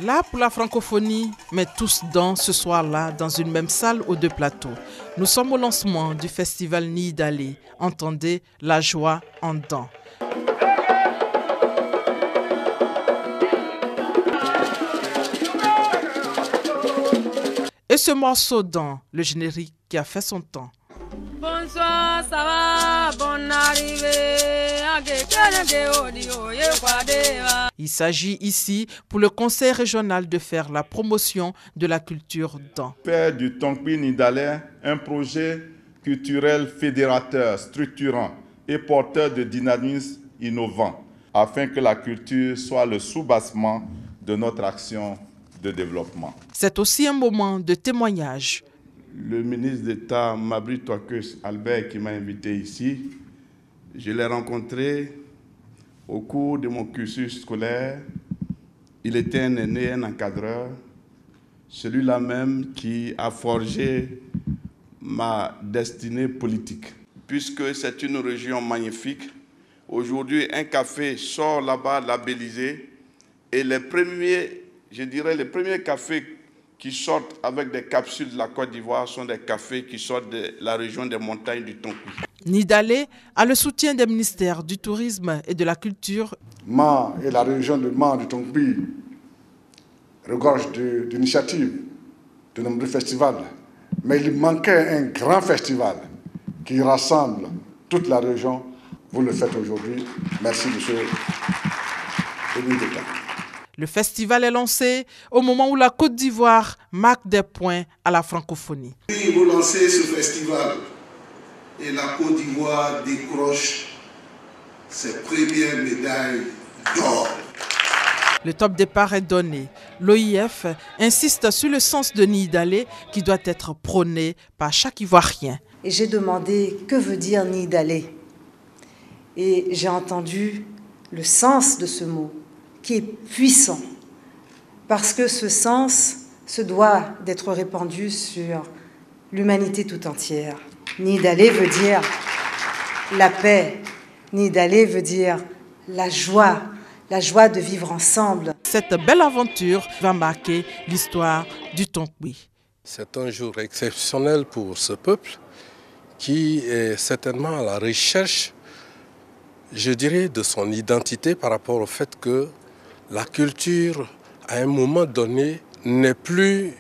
Là pour la francophonie, mais tous dans ce soir-là, dans une même salle aux deux plateaux. Nous sommes au lancement du festival Niidalé. Entendez la joie en dents. Et ce morceau dans le générique qui a fait son temps. Bonsoir, ça va, bonne arrivée. Il s'agit ici pour le conseil régional de faire la promotion de la culture dans. Faire du Tongbi Niidalé un projet culturel fédérateur, structurant et porteur de dynamisme innovant, afin que la culture soit le soubassement de notre action de développement. C'est aussi un moment de témoignage. Le ministre d'État Mabry Twakus Albert qui m'a invité ici, je l'ai rencontré au cours de mon cursus scolaire. Il était un aîné, un encadreur, celui-là même qui a forgé ma destinée politique. Puisque c'est une région magnifique, aujourd'hui un café sort là-bas labellisé et les premiers cafés qui sortent avec des capsules de la Côte d'Ivoire sont des cafés qui sortent de la région des montagnes du Tongbi. Niidalé a le soutien des ministères du Tourisme et de la Culture. Ma et la région de Ma du Tongbi regorge d'initiatives, de nombreux festivals. Mais il manquait un grand festival qui rassemble toute la région. Vous le faites aujourd'hui. Merci, monsieur le ministre d'État. Le festival est lancé au moment où la Côte d'Ivoire marque des points à la francophonie. Vous lancez ce festival et la Côte d'Ivoire décroche ses premières médailles d'or. Le top départ est donné. L'OIF insiste sur le sens de Niidalé qui doit être prôné par chaque Ivoirien. Et j'ai demandé que veut dire Niidalé. Et j'ai entendu le sens de ce mot, qui est puissant, parce que ce sens se doit d'être répandu sur l'humanité tout entière. Niidalé veut dire la paix, Niidalé veut dire la joie de vivre ensemble. Cette belle aventure va marquer l'histoire du Tongbi. C'est un jour exceptionnel pour ce peuple qui est certainement à la recherche, je dirais, de son identité par rapport au fait que la culture, à un moment donné, n'est plus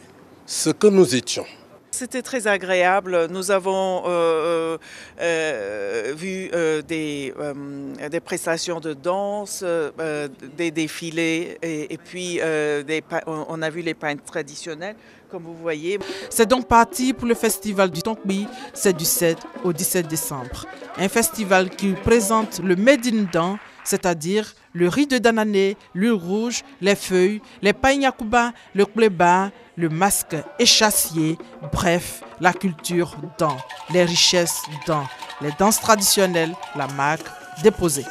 ce que nous étions. C'était très agréable. Nous avons vu des prestations de danse, des défilés et puis on a vu les peintres traditionnels, comme vous voyez. C'est donc parti pour le festival du Tongbi, c'est du 7 au 17 décembre. Un festival qui présente le Made in Dan, c'est-à-dire le riz de Danané, l'huile rouge, les feuilles, les païnyakuba, le kléba, le masque échassier, bref, la culture dans, les richesses dans, les danses traditionnelles, la marque déposée.